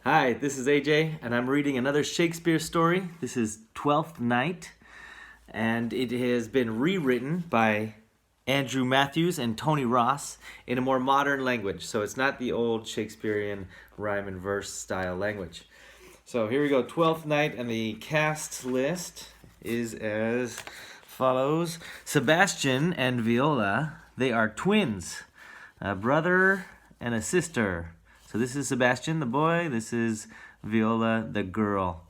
Hi, this is AJ, and I'm reading another Shakespeare story. This is Twelfth Night, and it has been rewritten by Andrew Matthews and Tony Ross in a more modern language. So it's not the old Shakespearean rhyme and verse style language. So here we go, Twelfth Night, and the cast list is as follows. Sebastian and Viola, they are twins, a brother and a sister. So this is Sebastian, the boy. This is Viola, the girl.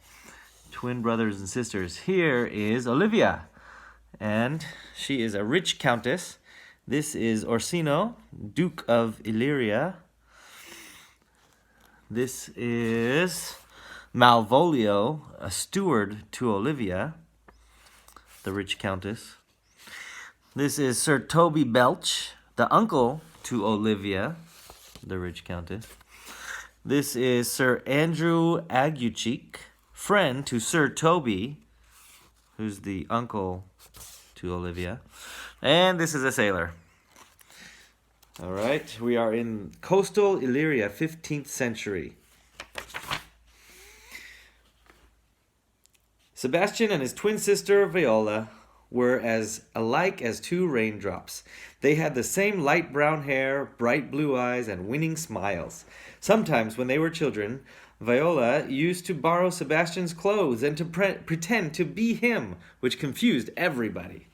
Twin brothers and sisters. Here is Olivia, and she is a rich countess. This is Orsino, Duke of Illyria. This is Malvolio, a steward to Olivia, the rich countess. This is Sir Toby Belch, the uncle to Olivia, the rich countess. This is Sir Andrew Aguecheek, friend to Sir Toby, who's the uncle to Olivia. And this is a sailor. All right, we are in coastal Illyria, 15th century. Sebastian and his twin sister Viola were as alike as two raindrops. They had the same light brown hair, bright blue eyes, and winning smiles. Sometimes, when they were children, Viola used to borrow Sebastian's clothes and to pretend to be him, which confused everybody.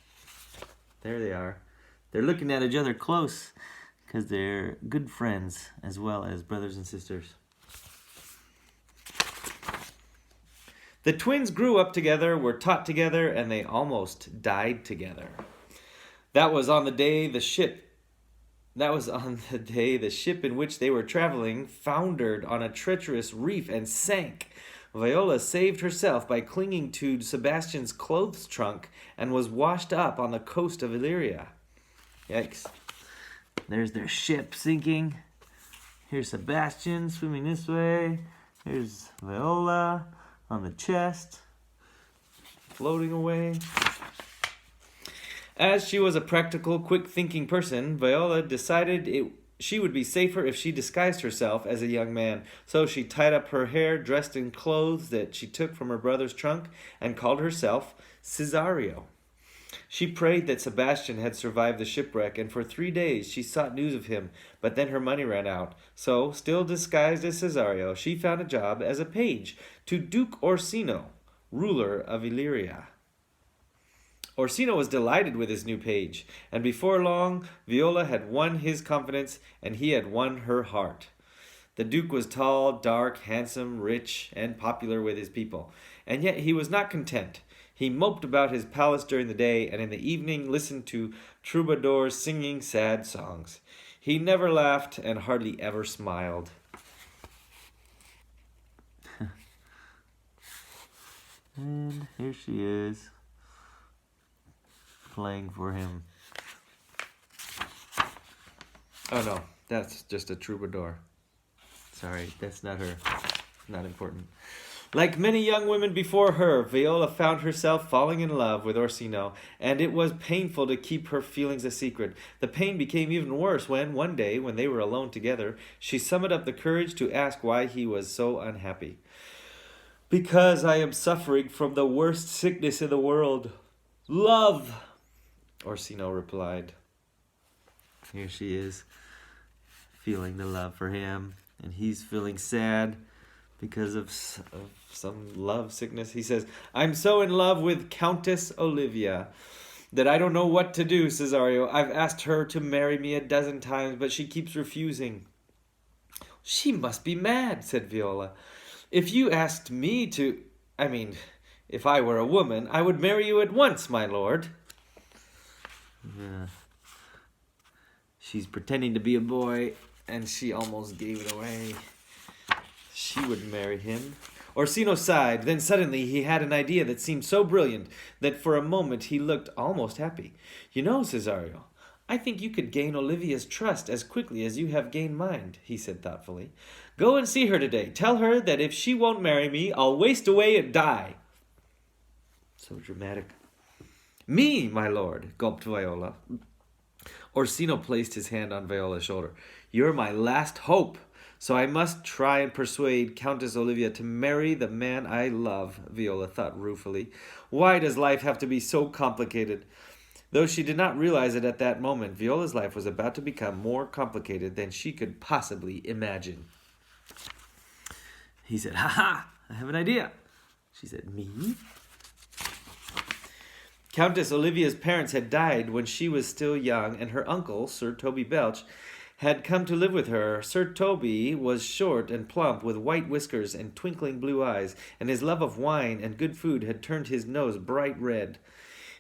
There they are. They're looking at each other close because they're good friends as well as brothers and sisters. The twins grew up together, were taught together, and they almost died together. That was on the day the ship in which they were traveling foundered on a treacherous reef and sank. Viola saved herself by clinging to Sebastian's clothes trunk and was washed up on the coast of Illyria. Yikes. There's their ship sinking. Here's Sebastian swimming this way. Here's Viola on the chest, floating away. As she was a practical, quick-thinking person, Viola decided she would be safer if she disguised herself as a young man. So she tied up her hair, dressed in clothes that she took from her brother's trunk, and called herself Cesario. She prayed that Sebastian had survived the shipwreck, and for 3 days she sought news of him, but then her money ran out. So, still disguised as Cesario, she found a job as a page to Duke Orsino, ruler of Illyria. Orsino was delighted with his new page, and before long, Viola had won his confidence, and he had won her heart. The Duke was tall, dark, handsome, rich, and popular with his people, and yet he was not content. He moped about his palace during the day, and in the evening listened to troubadours singing sad songs. He never laughed and hardly ever smiled. And here she is, playing for him. Oh no, that's just a troubadour. Sorry, that's not her. Not important. Like many young women before her, Viola found herself falling in love with Orsino, and it was painful to keep her feelings a secret. The pain became even worse when, one day, when they were alone together, she summoned up the courage to ask why he was so unhappy. "Because I am suffering from the worst sickness in the world, love," Orsino replied. Here she is, feeling the love for him, and he's feeling sad because of some love sickness. He says, "I'm so in love with Countess Olivia that I don't know what to do, Cesario. I've asked her to marry me 12 times, but she keeps refusing." "She must be mad," said Viola. If I were a woman, I would marry you at once, my lord." Yeah. She's pretending to be a boy, and she almost gave it away. She would marry him. Orsino sighed. Then suddenly he had an idea that seemed so brilliant that for a moment he looked almost happy. "You know, Cesario, I think you could gain Olivia's trust as quickly as you have gained mine," he said thoughtfully. "Go and see her today. Tell her that if she won't marry me, I'll waste away and die." So dramatic. "Me, my lord," gulped Viola. Orsino placed his hand on Viola's shoulder. "You're my last hope. So I must try and persuade Countess Olivia to marry the man I love, Viola thought ruefully. Why does life have to be so complicated? Though she did not realize it at that moment, Viola's life was about to become more complicated than she could possibly imagine. He said, "Ha ha! I have an idea." She said, "Me?" Countess Olivia's parents had died when she was still young, and her uncle, Sir Toby Belch, had come to live with her. Sir Toby was short and plump, with white whiskers and twinkling blue eyes, and his love of wine and good food had turned his nose bright red.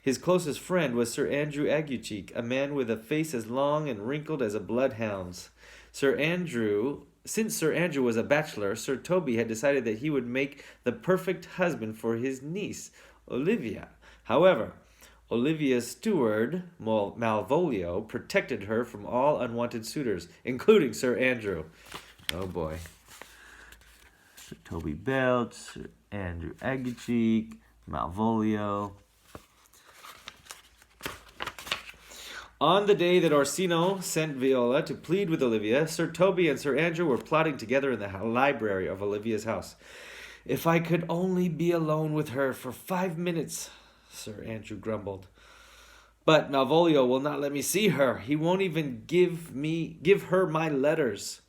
His closest friend was Sir Andrew Aguecheek, a man with a face as long and wrinkled as a bloodhound's. Since Sir Andrew was a bachelor, Sir Toby had decided that he would make the perfect husband for his niece, Olivia. However, Olivia's steward, Malvolio, protected her from all unwanted suitors, including Sir Andrew. Oh boy. Sir Toby Belch, Sir Andrew Aguecheek, Malvolio. On the day that Orsino sent Viola to plead with Olivia, Sir Toby and Sir Andrew were plotting together in the library of Olivia's house. "If I could only be alone with her for 5 minutes," Sir Andrew grumbled. "But Malvolio will not let me see her. He won't even give her my letters.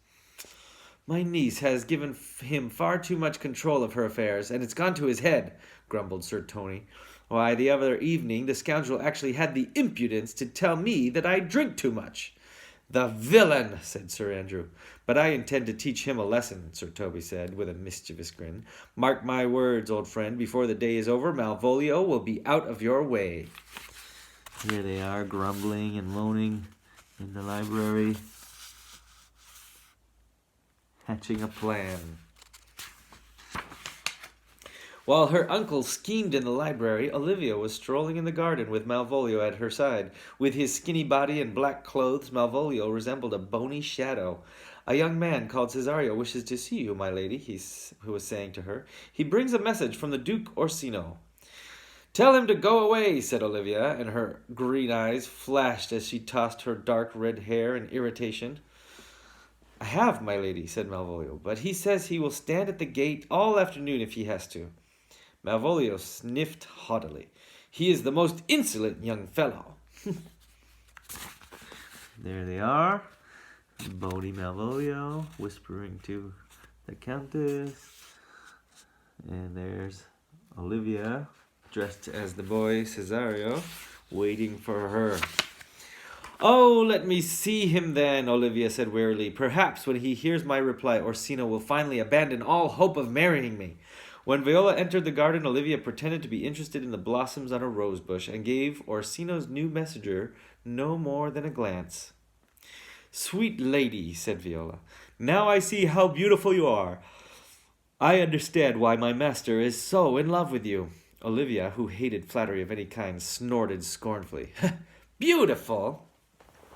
My niece has given him far too much control of her affairs, and it's gone to his head," grumbled Sir Tony. "Why, the other evening the scoundrel actually had the impudence to tell me that I drink too much." "The villain!" said Sir Andrew. "But I intend to teach him a lesson," Sir Toby said, with a mischievous grin. "Mark my words, old friend, before the day is over, Malvolio will be out of your way." Here they are, grumbling and moaning in the library, hatching a plan. While her uncle schemed in the library, Olivia was strolling in the garden with Malvolio at her side. With his skinny body and black clothes, Malvolio resembled a bony shadow. "A young man called Cesario wishes to see you, my lady," who was saying to her. "He brings a message from the Duke Orsino." "Tell him to go away," said Olivia, and her green eyes flashed as she tossed her dark red hair in irritation. "I have, my lady," said Malvolio, "but he says he will stand at the gate all afternoon if he has to." Malvolio sniffed haughtily. "He is the most insolent young fellow." There they are. Bony Malvolio whispering to the Countess. And there's Olivia, dressed as the boy Cesario, waiting for her. "Oh, let me see him then," Olivia said wearily. "Perhaps when he hears my reply, Orsino will finally abandon all hope of marrying me." When Viola entered the garden, Olivia pretended to be interested in the blossoms on a rose bush and gave Orsino's new messenger no more than a glance. "Sweet lady," said Viola, "now I see how beautiful you are. I understand why my master is so in love with you." Olivia, who hated flattery of any kind, snorted scornfully. "Beautiful,"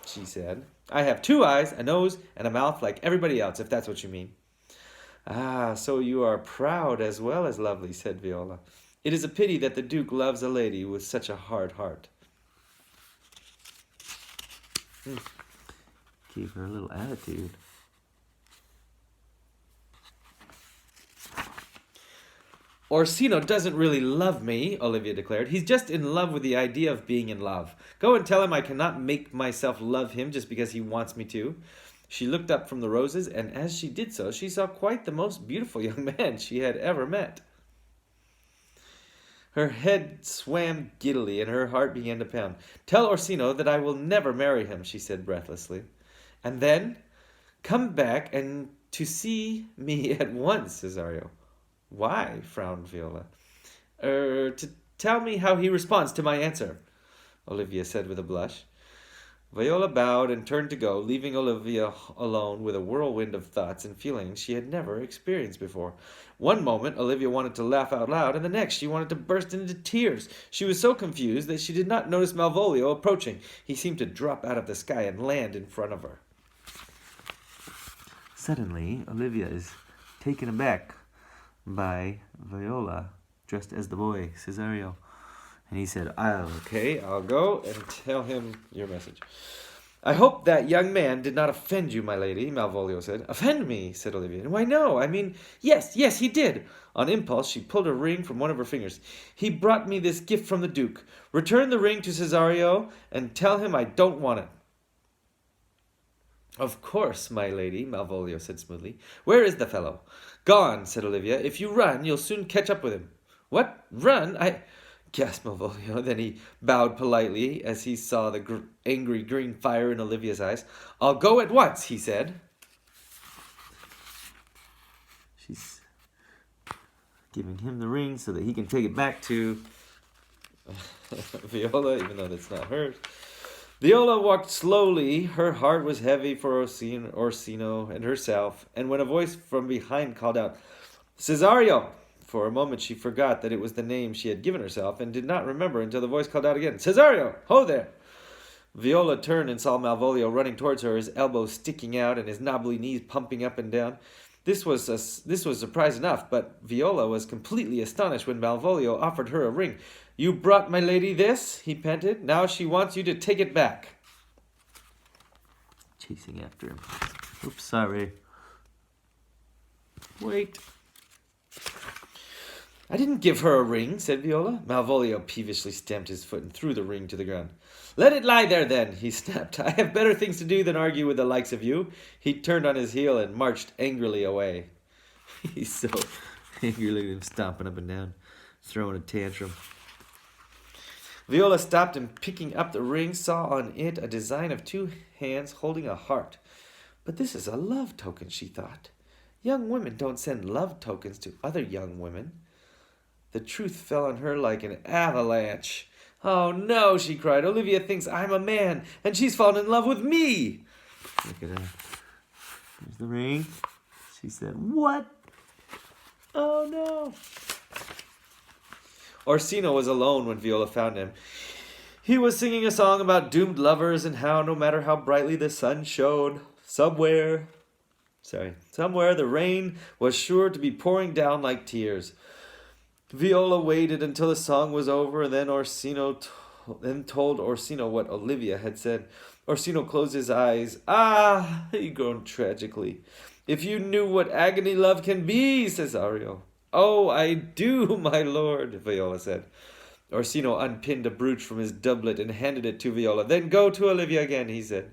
she said. "I have 2 eyes, a nose, and a mouth like everybody else, if that's what you mean." "Ah, so you are proud as well as lovely," said Viola. "It is a pity that the Duke loves a lady with such a hard heart." Gave her a little attitude. "Orsino doesn't really love me," Olivia declared. "He's just in love with the idea of being in love. Go and tell him I cannot make myself love him just because he wants me to." She looked up from the roses, and as she did so, she saw quite the most beautiful young man she had ever met. Her head swam giddily, and her heart began to pound. "Tell Orsino that I will never marry him," she said breathlessly. "And then come back and to see me at once, Cesario." "Why?" frowned Viola. To tell me how he responds to my answer," Olivia said with a blush. Viola bowed and turned to go, leaving Olivia alone with a whirlwind of thoughts and feelings she had never experienced before. One moment, Olivia wanted to laugh out loud, and the next she wanted to burst into tears. She was so confused that she did not notice Malvolio approaching. He seemed to drop out of the sky and land in front of her. Suddenly, Olivia is taken aback by Viola, dressed as the boy, Cesario. And he said, I'll go and tell him your message." I hope that young man did not offend you, my lady, Malvolio said. Offend me, said Olivia. Why, no, I mean, yes, he did. On impulse, she pulled a ring from one of her fingers. He brought me this gift from the Duke. Return the ring to Cesario and tell him I don't want it. Of course, my lady, Malvolio said smoothly. Where is the fellow? Gone, said Olivia. If you run, you'll soon catch up with him. What? Run? Gasped Malvolio. Then he bowed politely as he saw the angry green fire in Olivia's eyes. I'll go at once, he said. She's giving him the ring so that he can take it back to Viola, even though that's not hers. Viola walked slowly. Her heart was heavy for Orsino and herself, and when a voice from behind called out, Cesario! For a moment she forgot that it was the name she had given herself, and did not remember until the voice called out again, Cesario! Ho there! Viola turned and saw Malvolio running towards her, his elbows sticking out and his knobbly knees pumping up and down. This was surprise enough, but Viola was completely astonished when Malvolio offered her a ring. You brought my lady this, he panted. Now she wants you to take it back. Chasing after him. Oops, sorry. Wait. I didn't give her a ring, said Viola. Malvolio peevishly stamped his foot and threw the ring to the ground. Let it lie there, then, he snapped. I have better things to do than argue with the likes of you. He turned on his heel and marched angrily away. He's so angrily stomping up and down, throwing a tantrum. Viola stopped and, picking up the ring, saw on it a design of two hands holding a heart. But this is a love token, she thought. Young women don't send love tokens to other young women. The truth fell on her like an avalanche. Oh, no, she cried. Olivia thinks I'm a man, and she's fallen in love with me. Look at her. There's the ring. She said, what? Oh, no. Orsino was alone when Viola found him. He was singing a song about doomed lovers and how, no matter how brightly the sun shone, somewhere the rain was sure to be pouring down like tears. Viola waited until the song was over, and then told Orsino what Olivia had said. Orsino closed his eyes. Ah, he groaned tragically. If you knew what agony love can be, Cesario. Oh, I do, my lord, Viola said. Orsino unpinned a brooch from his doublet and handed it to Viola. Then go to Olivia again, he said.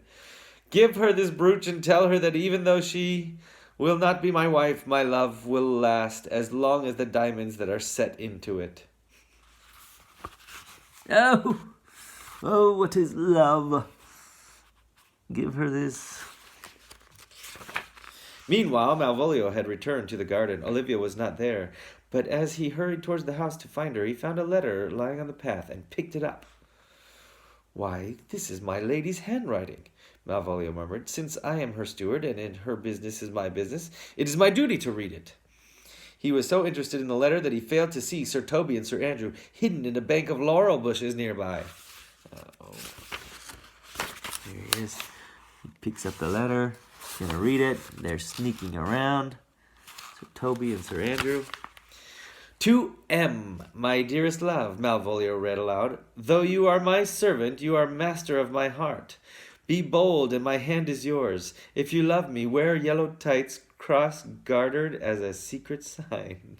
Give her this brooch and tell her that even though she will not be my wife, my love will last as long as the diamonds that are set into it. Oh, what is love? Give her this. Meanwhile, Malvolio had returned to the garden. Olivia was not there, but as he hurried towards the house to find her, he found a letter lying on the path and picked it up. Why, this is my lady's handwriting, Malvolio murmured. Since I am her steward, and her business is my business, it is my duty to read it. He was so interested in the letter that he failed to see Sir Toby and Sir Andrew hidden in a bank of laurel bushes nearby. Uh-oh. Here he is. He picks up the letter. He's going to read it. They're sneaking around. Sir Toby and Sir Andrew. To M, my dearest love, Malvolio read aloud. Though you are my servant, you are master of my heart. Be bold, and my hand is yours. If you love me, wear yellow tights cross-gartered as a secret sign.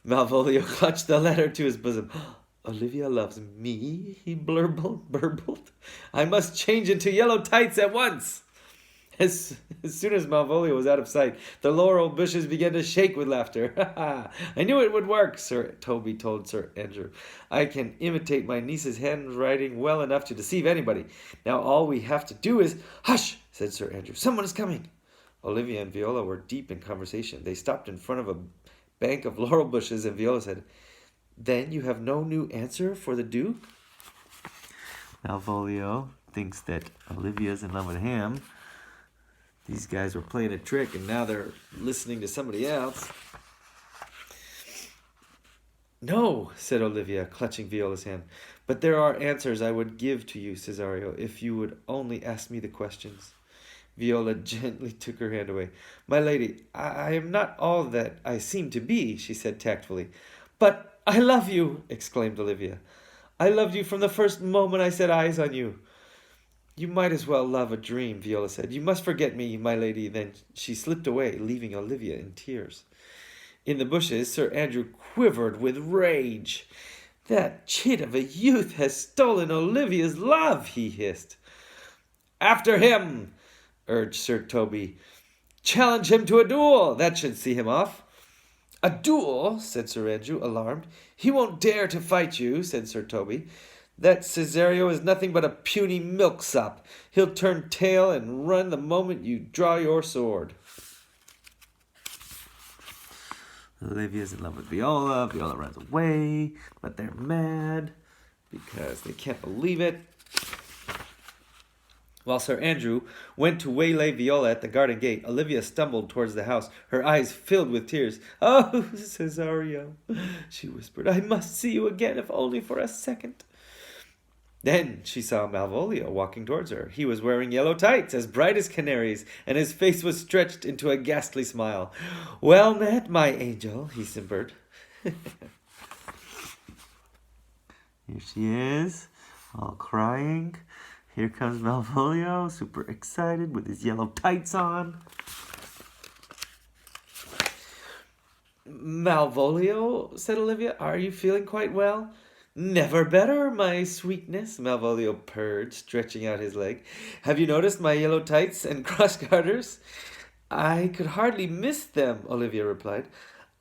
Malvolio clutched the letter to his bosom. Olivia loves me, he burbled. I must change into yellow tights at once. As soon as Malvolio was out of sight, the laurel bushes began to shake with laughter. I knew it would work, Sir Toby told Sir Andrew. I can imitate my niece's handwriting well enough to deceive anybody. Now all we have to do is... Hush, said Sir Andrew. Someone is coming. Olivia and Viola were deep in conversation. They stopped in front of a bank of laurel bushes, and Viola said, Then you have no new answer for the Duke? Malvolio thinks that Olivia's in love with him. These guys were playing a trick, and now they're listening to somebody else. No, said Olivia, clutching Viola's hand. But there are answers I would give to you, Cesario, if you would only ask me the questions. Viola gently took her hand away. My lady, I am not all that I seem to be, she said tactfully. But I love you, exclaimed Olivia. I loved you from the first moment I set eyes on you. You might as well love a dream, Viola said. You must forget me, my lady. Then she slipped away, leaving Olivia in tears. In the bushes, Sir Andrew quivered with rage. That chit of a youth has stolen Olivia's love, he hissed. After him, urged Sir Toby. Challenge him to a duel. That should see him off. A duel, said Sir Andrew, alarmed. He won't dare to fight you, said Sir Toby. That Cesario is nothing but a puny milksop. He'll turn tail and run the moment you draw your sword. Olivia's in love with Viola. Viola runs away, but they're mad because they can't believe it. While Sir Andrew went to waylay Viola at the garden gate, Olivia stumbled towards the house, her eyes filled with tears. Oh, Cesario, she whispered, I must see you again, if only for a second. Then she saw Malvolio walking towards her. He was wearing yellow tights, as bright as canaries, and his face was stretched into a ghastly smile. Well met, my angel, he simpered. Here she is, all crying. Here comes Malvolio, super excited with his yellow tights on. Malvolio, said Olivia, are you feeling quite well? Never better, my sweetness, Malvolio purred, stretching out his leg. Have you noticed my yellow tights and cross-garters? I could hardly miss them, Olivia replied.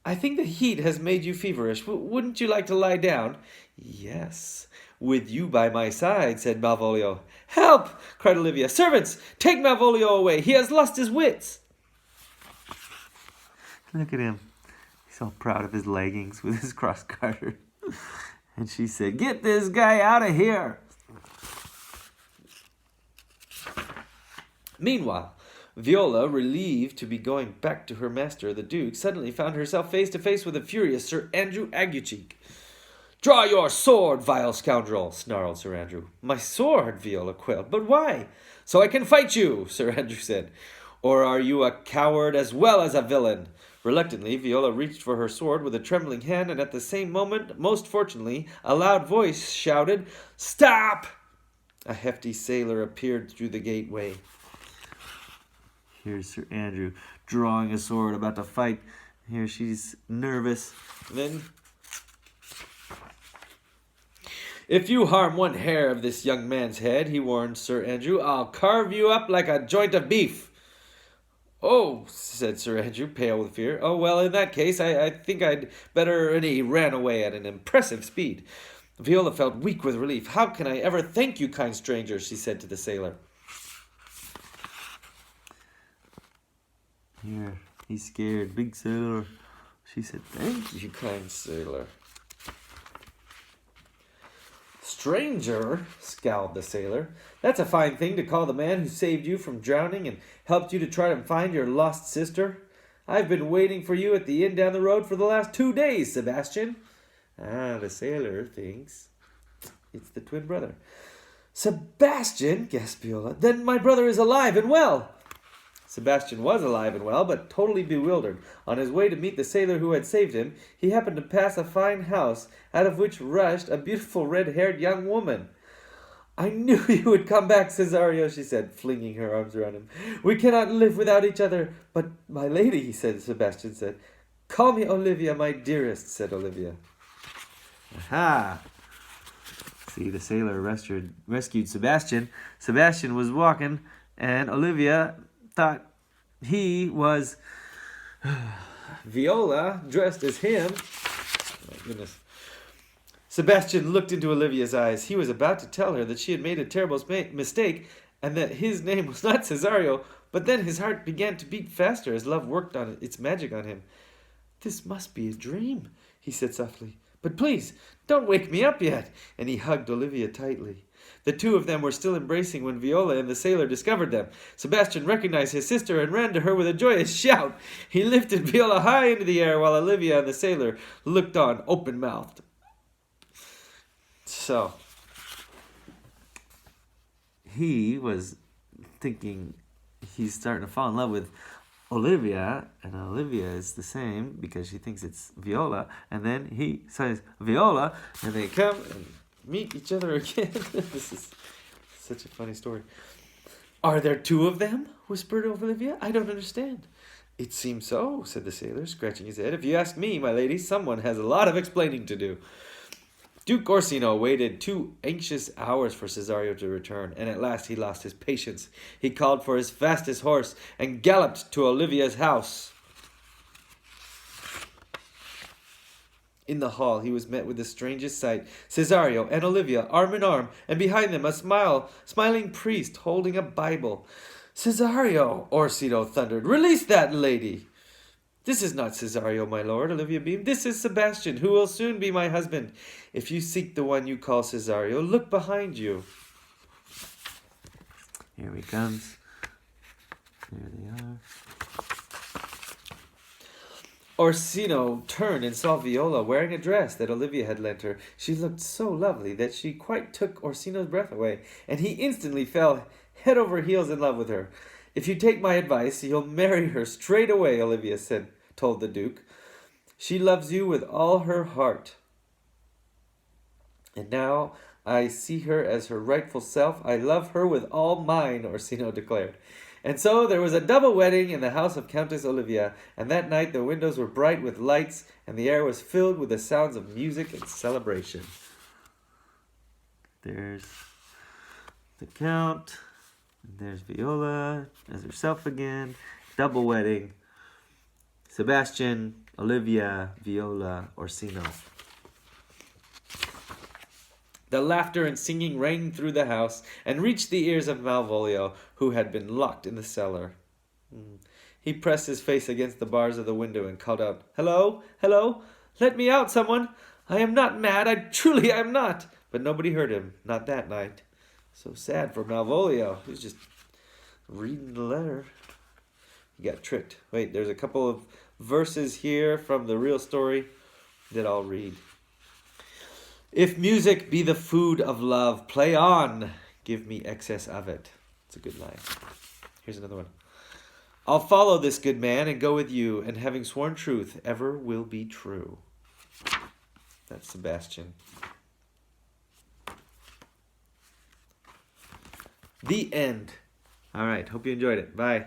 I think the heat has made you feverish. Wouldn't you like to lie down? Yes, with you by my side, said Malvolio. Help! Cried Olivia. Servants, take Malvolio away. He has lost his wits. Look at him. He's all proud of his leggings with his cross-garter. And she said, get this guy out of here. Meanwhile, Viola, relieved to be going back to her master, the Duke, suddenly found herself face to face with a furious Sir Andrew Aguecheek. Draw your sword, vile scoundrel, snarled Sir Andrew. My sword, Viola quailed. But why? So I can fight you, Sir Andrew said. Or are you a coward as well as a villain? Reluctantly, Viola reached for her sword with a trembling hand, and at the same moment, most fortunately, a loud voice shouted, Stop! A hefty sailor appeared through the gateway. Here's Sir Andrew drawing a sword, about to fight. Here she's nervous. Then, if you harm one hair of this young man's head, he warned Sir Andrew, I'll carve you up like a joint of beef. Oh, said Sir Andrew, pale with fear. Oh, well, in that case, I think I'd better... And he ran away at an impressive speed. Viola felt weak with relief. How can I ever thank you, kind stranger, she said to the sailor. Here, he's scared. Big sailor. She said, thank you, kind sailor. Stranger, scowled the sailor. That's a fine thing to call the man who saved you from drowning and helped you to try to find your lost sister. I've been waiting for you at the inn down the road for the last 2 days, Sebastian. Ah, the sailor thinks it's the twin brother. Sebastian, gasped Viola. Then my brother is alive and well. Sebastian was alive and well, but totally bewildered. On his way to meet the sailor who had saved him, he happened to pass a fine house, out of which rushed a beautiful red-haired young woman. I knew you would come back, Cesario, she said, flinging her arms around him. We cannot live without each other. But, my lady, he said, Sebastian said. Call me Olivia, my dearest, said Olivia. Aha! See, the sailor rescued Sebastian. Sebastian was walking, and Olivia thought he was Viola dressed as him. Oh, my goodness. Sebastian looked into Olivia's eyes. He was about to tell her that she had made a terrible mistake and that his name was not Cesario, but then his heart began to beat faster as love worked on its magic on him. This must be a dream, he said softly. But please, don't wake me up yet. And he hugged Olivia tightly. The two of them were still embracing when Viola and the sailor discovered them. Sebastian recognized his sister and ran to her with a joyous shout. He lifted Viola high into the air while Olivia and the sailor looked on open-mouthed. So, he was thinking he's starting to fall in love with Olivia, and Olivia is the same because she thinks it's Viola, and then he says Viola, and they come and meet each other again. This is such a funny story. Are there two of them? Whispered Olivia. I don't understand. It seems so, said the sailor, scratching his head. If you ask me, my lady, someone has a lot of explaining to do. Duke Orsino waited 2 anxious hours for Cesario to return, and at last he lost his patience. He called for his fastest horse and galloped to Olivia's house. In the hall, he was met with the strangest sight. Cesario and Olivia, arm in arm, and behind them a smiling priest holding a Bible. Cesario, Orsino thundered, release that lady. This is not Cesario, my lord, Olivia beamed. This is Sebastian, who will soon be my husband. If you seek the one you call Cesario, look behind you. Here he comes. There they are. Orsino turned and saw Viola wearing a dress that Olivia had lent her. She looked so lovely that she quite took Orsino's breath away, and he instantly fell head over heels in love with her. If you take my advice, you'll marry her straight away, Olivia told the Duke. She loves you with all her heart. And now I see her as her rightful self. I love her with all mine, Orsino declared. And so there was a double wedding in the house of Countess Olivia, and that night the windows were bright with lights, and the air was filled with the sounds of music and celebration. There's the Count, and there's Viola as herself again. Double wedding. Sebastian, Olivia, Viola, Orsino. The laughter and singing rang through the house and reached the ears of Malvolio, who had been locked in the cellar. He pressed his face against the bars of the window and called out, Hello, hello, let me out, someone. I am not mad, I truly am not. But nobody heard him, not that night. So sad for Malvolio. He was just reading the letter. He got tricked. Wait, there's a couple of verses here from the real story that I'll read. If music be the food of love, play on, give me excess of it. It's a good line. Here's another one. I'll follow this good man and go with you, and having sworn truth, ever will be true. That's Sebastian. The end. All right, hope you enjoyed it. Bye.